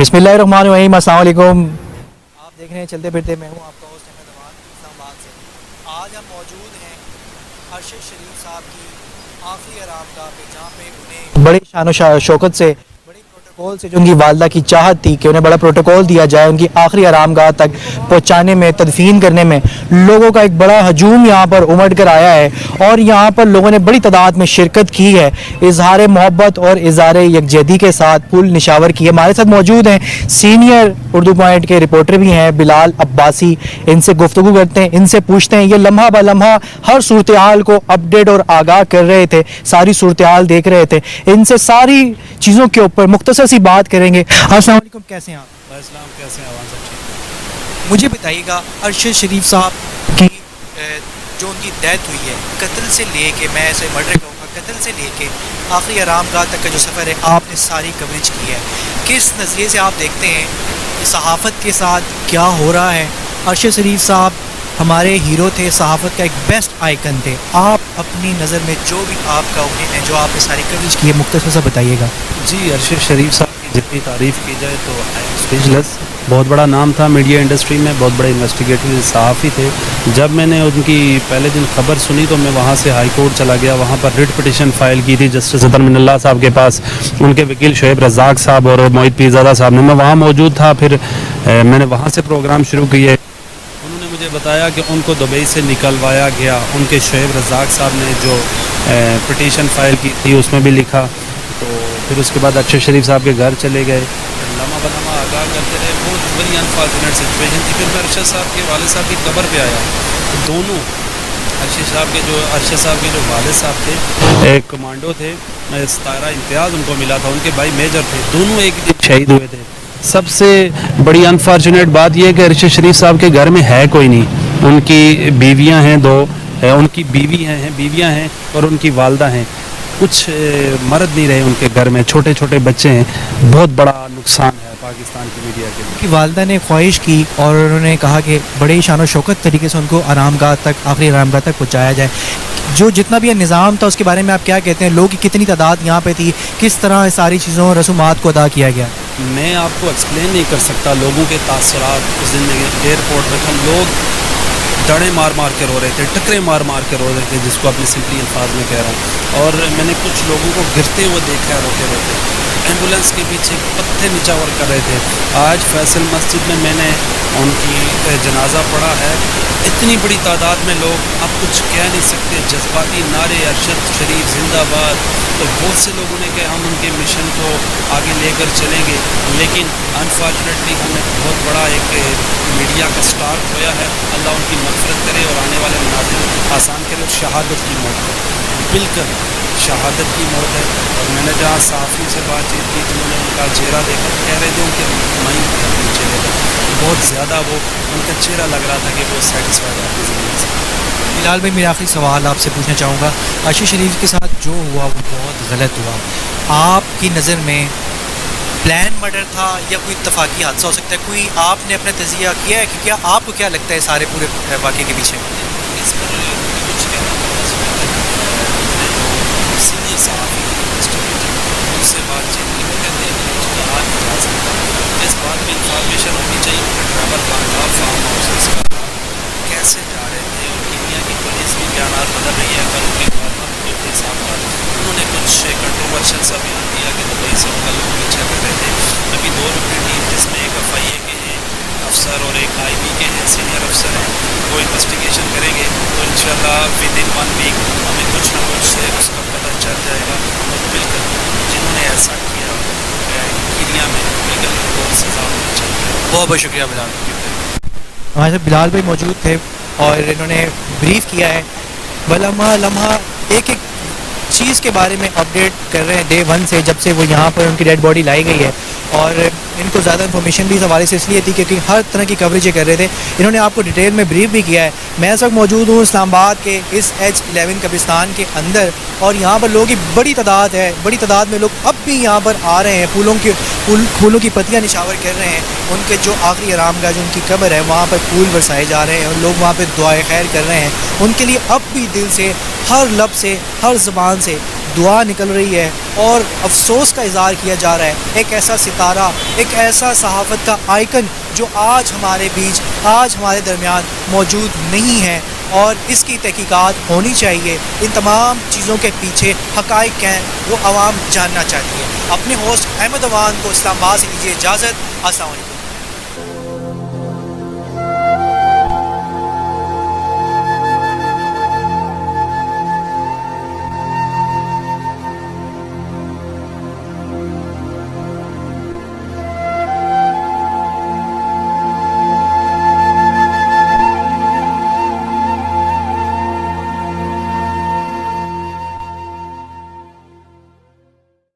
बिस्मिल्लाहिर्रहमानिर्रहीम, अस्सलाम वालेकुम। आप देख रहे हैं चलते फिरते, मैं हूँ आपका होस्ट अहमद अमान इस्लामाबाद से। आज हम मौजूद हैं अरशद शरीफ साहब की आखिरी आरामगाह पे, जहाँ पे उन्हें बड़े शान शौकत से, बड़े प्रोटोकॉल से, जो उनकी वालदा की चाहत थी कि उन्हें बड़ा प्रोटोकॉल दिया जाए, उनकी आखिरी आरामगाह तक पहुँचाने में, तदफीन करने में लोगों का एक बड़ा हजूम यहाँ पर उमड़ कर आया है और यहाँ पर लोगों ने बड़ी तादाद में शिरकत की है। इजहार मोहब्बत और इजहार यकजहती के साथ फूल निशावर की है। हमारे साथ मौजूद हैं सीनियर उर्दू पॉइंट के रिपोर्टर भी हैं, बिलाल अब्बासी। इनसे गुफ्तगू करते हैं, इनसे पूछते हैं। ये लम्हा ब लम्हा हर सूरत हाल को अपडेट और आगाह कर रहे थे, सारी सूरत हाल देख रहे थे। इनसे सारी चीज़ों के ऊपर मुख्तसर सी बात करेंगे। अस्सलाम वालेकुम, कैसे हैं आप? इस्लाम कैसे हैं? आवाज़ अच्छी। मुझे बताइएगा, अरशद शरीफ साहब की जो उनकी डेथ हुई है, कत्ल से लेके, मैं ऐसे मर्डर कहूँगा, कत्ल से लेके आखिरी आरामगाह तक का जो सफ़र है, आपने सारी कवरेज की है। किस नज़रिए से आप देखते हैं कि सहाफ़त के साथ क्या हो रहा है? अरशद शरीफ साहब हमारे हीरो थे, सहाफ़त का एक बेस्ट आइकन थे। आप अपनी नज़र में जो भी आपका ओपिनियन है, जो आपने सारी कवरेज की है, मुख्तसर सा बताइएगा। जी, अरशद शरीफ साहब की जितनी तारीफ़ की जाए तो आई एम स्पीचलेस। बहुत बड़ा नाम था मीडिया इंडस्ट्री में, बहुत बड़े इन्वेस्टिगेटिव सहाफ़ी थे। जब मैंने उनकी पहले दिन खबर सुनी तो मैं वहाँ से हाई कोर्ट चला गया। वहाँ पर रिट पिटिशन फ़ाइल की थी जस्टिस अतर मिनल्ला साहब के पास, उनके वकील शोएब रज़ाक साहब और मोहित पीरज़ादा साहब ने। मैं वहाँ मौजूद था। फिर मैंने वहाँ से प्रोग्राम शुरू किए। उन्होंने मुझे बताया कि उनको दुबई से निकलवाया गया। उनके शोएब रज़ाक साहब ने जो पिटीशन फ़ाइल की थी उसमें भी लिखा। तो फिर उसके बाद अरशद शरीफ साहब के घर चले गए, लम्हा बलम्हा आगाह करते रहे। बहुत बड़ी अनफॉर्चुनेट सिचुएशन थी। फिर मैं अरशद साहब के वालिद साहब की कब्र पे आया। तो दोनों अरशद साहब के जो वालिद साहब थे, एक कमांडो थे, सतारा इम्तियाज़ उनको मिला था, उनके भाई मेजर थे, दोनों एक दिन शहीद हुए थे। सबसे बड़ी अनफॉर्चुनेट बात यह है कि अरशद शरीफ साहब के घर में है कोई नहीं। उनकी बीवियां हैं, दो उनकी बीवियां हैं और उनकी वालदा हैं। कुछ मर्द नहीं रहे उनके घर में, छोटे छोटे बच्चे हैं। बहुत बड़ा नुकसान है पाकिस्तान की मीडिया के लिए। कि वालदा ने ख्वाहिश की और उन्होंने कहा कि बड़े शान शौकत तरीके से उनको आरामगाह तक, आखिरी आरामगाह तक पहुँचाया जाए। जो जितना भी निज़ाम था उसके बारे में आप क्या कहते हैं? लोगों की कितनी तादाद यहाँ पे थी, किस तरह सारी चीज़ों और रसूमात को अदा किया गया? मैं आपको एक्सप्लेन नहीं कर सकता लोगों के तासुरात। उस दिन एयरपोर्ट पर हम लोग दड़े मार मार के रो रहे थे, टकरे मार मार के रो रहे थे, जिसको अपने सिंपली अल्फाज में कह रहा हूँ। और मैंने कुछ लोगों को गिरते हुए देखा है, रोते रोते। एम्बुलेंस के पीछे पत्ते निचावर कर रहे थे। आज फैसल मस्जिद में मैंने उनकी जनाजा पढ़ा है। इतनी बड़ी तादाद में लोग, अब कुछ कह नहीं सकते, जज्बाती नारे अरशद शरीफ जिंदाबाद। तो बहुत से लोगों ने कहा हम उनके मिशन को आगे लेकर चलेंगे, लेकिन अनफॉर्चुनेटली हमें बहुत बड़ा एक मीडिया का स्टार खोया है। अल्लाह उनकी मग़फ़िरत करे और आने वाले मनाज़िर आसान करे। और शहादत की मौत है, बिल्कुल शहादत की मौत है। और मैंने जहाँ सहाफ़ियों से बातचीत की, जिन्होंने उनका चेहरा देखा, कह रहे थे उनके माइंड थे अपने चेहरे पर, बहुत ज़्यादा वो उनका चेहरा लग रहा था कि वो सेटिस्फाइड है अपनी ज़िंदगी से। फिलहाल भाई, मेरा आखिरी सवाल आपसे पूछना चाहूँगा, अरशद शरीफ के साथ जो हुआ वो बहुत गलत हुआ। आपकी नज़र में प्लान मर्डर था या कोई इत्तफाकी हादसा हो सकता है? कोई आपने अपना तजिया किया है कि क्या आपको क्या लगता है सारे पूरे वाक़े के पीछे? इस पर कुछ कहना सीनियर सहाफ़ी उनसे बातचीत की, वो कहते हैं कि उसका हाथ नहीं जा सकता। इस बात में इंफॉर्मेशन होनी चाहिए कि ड्राइवर कहाँ था, फार्म हाउस इसका था, कैसे जा रहे थे। और इंडिया की पुलिस भी बयान बदल रही है। कल उनके के हिसाब पर उन्होंने कुछ कंट्रोवर्शियल सा बयान दिया कि दुबई से उनका लोग पीछा कर रहे थे। अभी दो रुपये टीम, जिसमें एक FIA के हैं अफसर और एक IB के हैं सीनियर अफसर हैं, वो इन्वेस्टिगेशन करेंगे। तो इंशाल्लाह विदिन 1 वीक हमें कुछ ना कुछ से उसका पता चल जाएगा। और बिल्कुल जिन्होंने ऐसा किया इंडिया में, बिल्कुल बहुत सज़ा होनी चाहिए। बहुत बहुत शुक्रिया बिलाल। हमारे साथ बिलाल भाई मौजूद थे और इन्होंने ब्रीफ किया है, बलम्हा लम्हा एक एक चीज़ के बारे में अपडेट कर रहे हैं डे 1 से, जब से वो यहाँ पर उनकी डेड बॉडी लाई गई है। और इनको ज़्यादा इन्फॉर्मेशन भी इस हवाले से इसलिए थी क्योंकि हर तरह की कवरेज कर रहे थे। इन्होंने आपको डिटेल में ब्रीफ भी किया है। मैं इस वक्त मौजूद हूँ इस्लामाबाद के इस H11 कब्रिस्तान के अंदर और यहाँ पर लोगों की बड़ी तादाद है। बड़ी तादाद में लोग अब भी यहाँ पर आ रहे हैं, फूलों की पत्तियाँ निशावर कर रहे हैं। उनके जो आखिरी आरामगाह, जो उनकी कब्र है, वहाँ पर फूल बरसाए जा रहे हैं और लोग वहाँ पर दुआए खैर कर रहे हैं। उनके लिए अब भी दिल से, हर लब से, हर ज़बान से दुआ निकल रही है और अफसोस का इज़हार किया जा रहा है। एक ऐसा सितारा, एक ऐसा सहाफ़त का आइकन जो आज हमारे बीच, आज हमारे दरमियान मौजूद नहीं है और इसकी तहकीकात होनी चाहिए। इन तमाम चीज़ों के पीछे हक़ाइक़ हैं, वो आवाम जानना चाहती है। अपने होस्ट अहमद अवान को इस्लामाबाद से दीजिए इजाज़त। अस्सलाम वालेकुम।